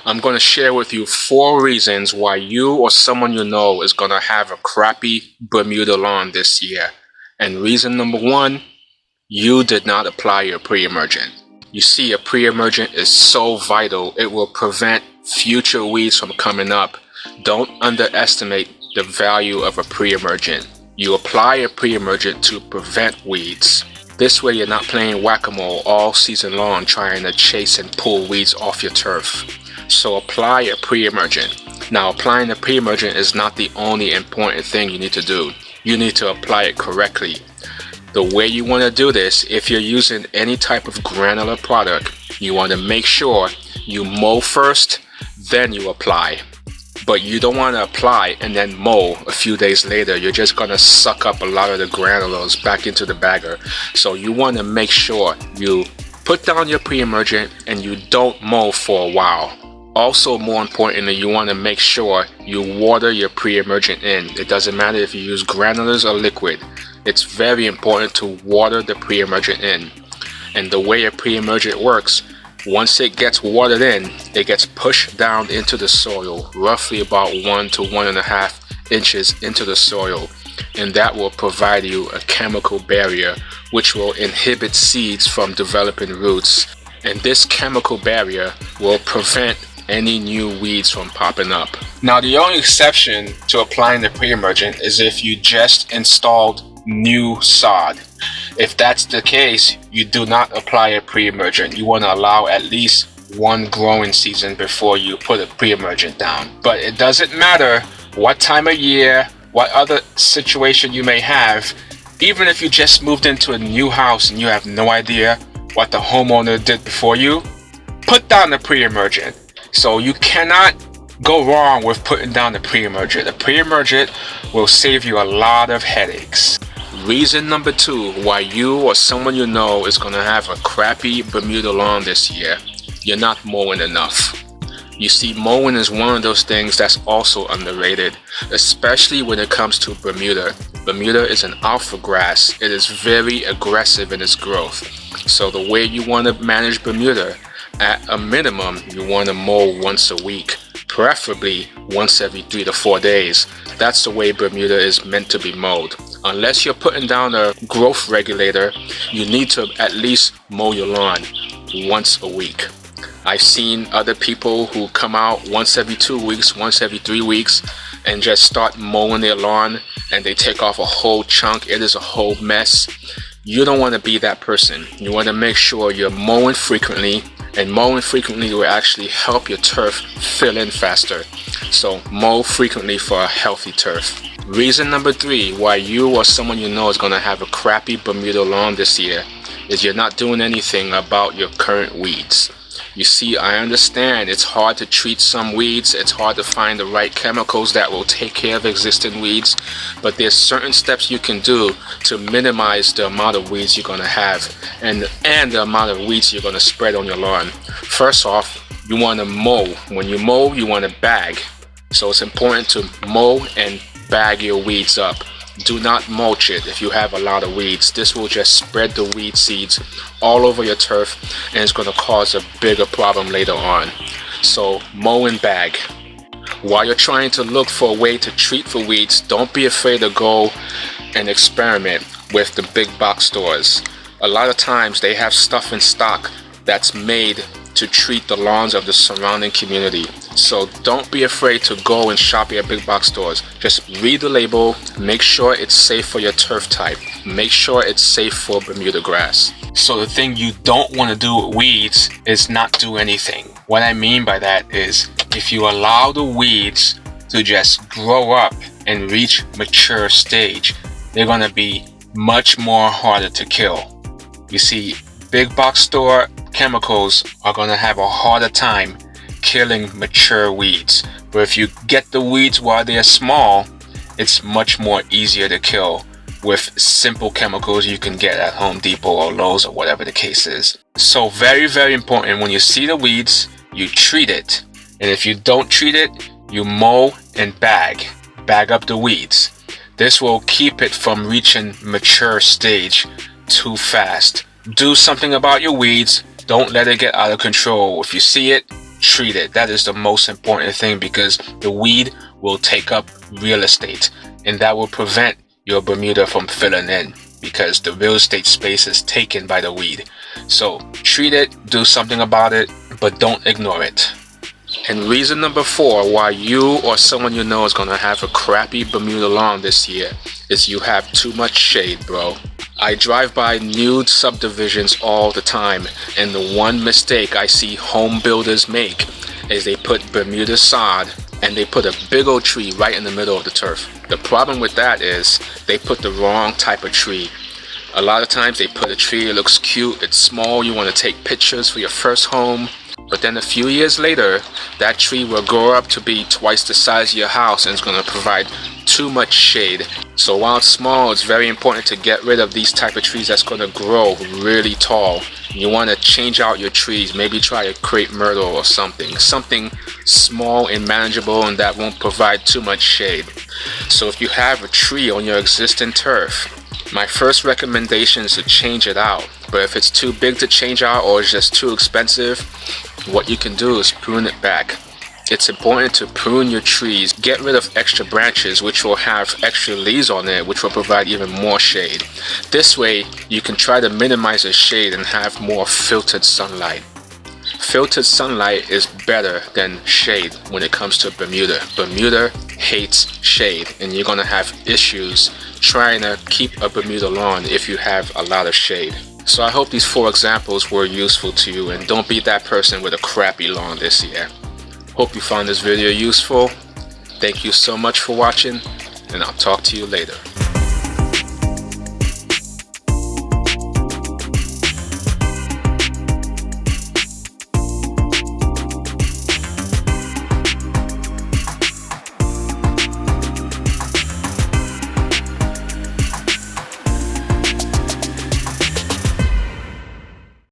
I'm going to share with you 4 reasons why you or someone you know is going to have a crappy Bermuda lawn this year. And reason number 1, you did not apply your pre-emergent. You see, a pre-emergent is so vital. It will prevent future weeds from coming up. Don't underestimate the value of a pre-emergent. You apply a pre-emergent to prevent weeds. This way you're not playing whack-a-mole all season long trying to chase and pull weeds off your turf. So apply a pre-emergent. Now, applying the pre-emergent is not the only important thing you need to do. You need to apply it correctly. The way you want to do this, if you're using any type of granular product, you want to make sure you mow first, then you apply. But you don't want to apply and then mow a few days later. You're just going to suck up a lot of the granules back into the bagger. So you want to make sure you put down your pre-emergent and you don't mow for a while. Also, more importantly, you want to make sure you water your pre-emergent in. It doesn't matter if you use granulars or liquid. It's very important to water the pre-emergent in. And the way a pre-emergent works, once it gets watered in, it gets pushed down into the soil, roughly about 1 to 1.5 inches into the soil. And that will provide you a chemical barrier, which will inhibit seeds from developing roots. And this chemical barrier will prevent any new weeds from popping up. Now, the only exception to applying the pre-emergent is if you just installed new sod. If that's the case, you do not apply a pre-emergent. You want to allow at least 1 growing season before you put a pre-emergent down. But it doesn't matter what time of year, what other situation you may have. Even if you just moved into a new house and you have no idea what the homeowner did before you, put down the pre-emergent. So you cannot go wrong with putting down the pre-emergent. The pre-emergent will save you a lot of headaches. Reason number 2 why you or someone you know is going to have a crappy Bermuda lawn this year: you're not mowing enough. You see, mowing is one of those things that's also underrated, especially when it comes to Bermuda. Bermuda is an alpha grass. It is very aggressive in its growth. So the way you want to manage Bermuda, at a minimum, you want to mow once a week, preferably once every 3 to 4 days. That's the way Bermuda is meant to be mowed. Unless you're putting down a growth regulator, you need to at least mow your lawn once a week. I've seen other people who come out once every 2 weeks, once every 3 weeks, and just start mowing their lawn, and they take off a whole chunk. It is a whole mess. You don't want to be that person. You want to make sure you're mowing frequently, and mowing frequently will actually help your turf fill in faster. So mow frequently for a healthy turf. Reason number 3 why you or someone you know is going to have a crappy Bermuda lawn this year is you're not doing anything about your current weeds. You see, I understand it's hard to treat some weeds, it's hard to find the right chemicals that will take care of existing weeds, but there's certain steps you can do to minimize the amount of weeds you're going to have and the amount of weeds you're going to spread on your lawn. First off, you want to mow. When you mow, you want to bag. So it's important to mow and bag your weeds up. Do not mulch it if you have a lot of weeds. This will just spread the weed seeds all over your turf, and it's going to cause a bigger problem later on. So mow and bag. While you're trying to look for a way to treat for weeds, don't be afraid to go and experiment with the big box stores. A lot of times they have stuff in stock that's made to treat the lawns of the surrounding community. So don't be afraid to go and shop at big box stores. Just read the label, make sure it's safe for your turf type, make sure it's safe for Bermuda grass. So the thing you don't want to do with weeds is not do anything. What I mean by that is if you allow the weeds to just grow up and reach mature stage, they're going to be much more harder to kill. You see, big box store chemicals are going to have a harder time killing mature weeds, but if you get the weeds while they're small, it's much more easier to kill with simple chemicals you can get at Home Depot or Lowe's or whatever the case is. So very, very important, when you see the weeds, you treat it, and if you don't treat it, you mow and bag up the weeds. This will keep it from reaching mature stage too fast. Do something about your weeds. Don't let it get out of control. If you see it, treat it. That is the most important thing, because the weed will take up real estate, and that will prevent your Bermuda from filling in, because the real estate space is taken by the weed. So treat it, do something about it, but don't ignore it. And reason number 4 why you or someone you know is gonna have a crappy Bermuda lawn this year is you have too much shade, bro. I drive by new subdivisions all the time, and the one mistake I see home builders make is they put Bermuda sod and they put a big old tree right in the middle of the turf. The problem with that is they put the wrong type of tree. A lot of times they put a tree, it looks cute, it's small, you want to take pictures for your first home, but then a few years later, that tree will grow up to be twice the size of your house and it's going to provide too much shade. So while it's small, it's very important to get rid of these type of trees that's going to grow really tall. You want to change out your trees, maybe try a crepe myrtle or something small and manageable and that won't provide too much shade. So if you have a tree on your existing turf, my first recommendation is to change it out. But if it's too big to change out or it's just too expensive, what you can do is prune it back. It's important to prune your trees, get rid of extra branches which will have extra leaves on it, which will provide even more shade. This way you can try to minimize the shade and have more filtered sunlight. Filtered sunlight is better than shade when it comes to Bermuda. Bermuda hates shade, and you're gonna have issues trying to keep a Bermuda lawn if you have a lot of shade. So I hope these 4 examples were useful to you, and don't be that person with a crappy lawn this year. Hope you found this video useful. Thank you so much for watching, and I'll talk to you later.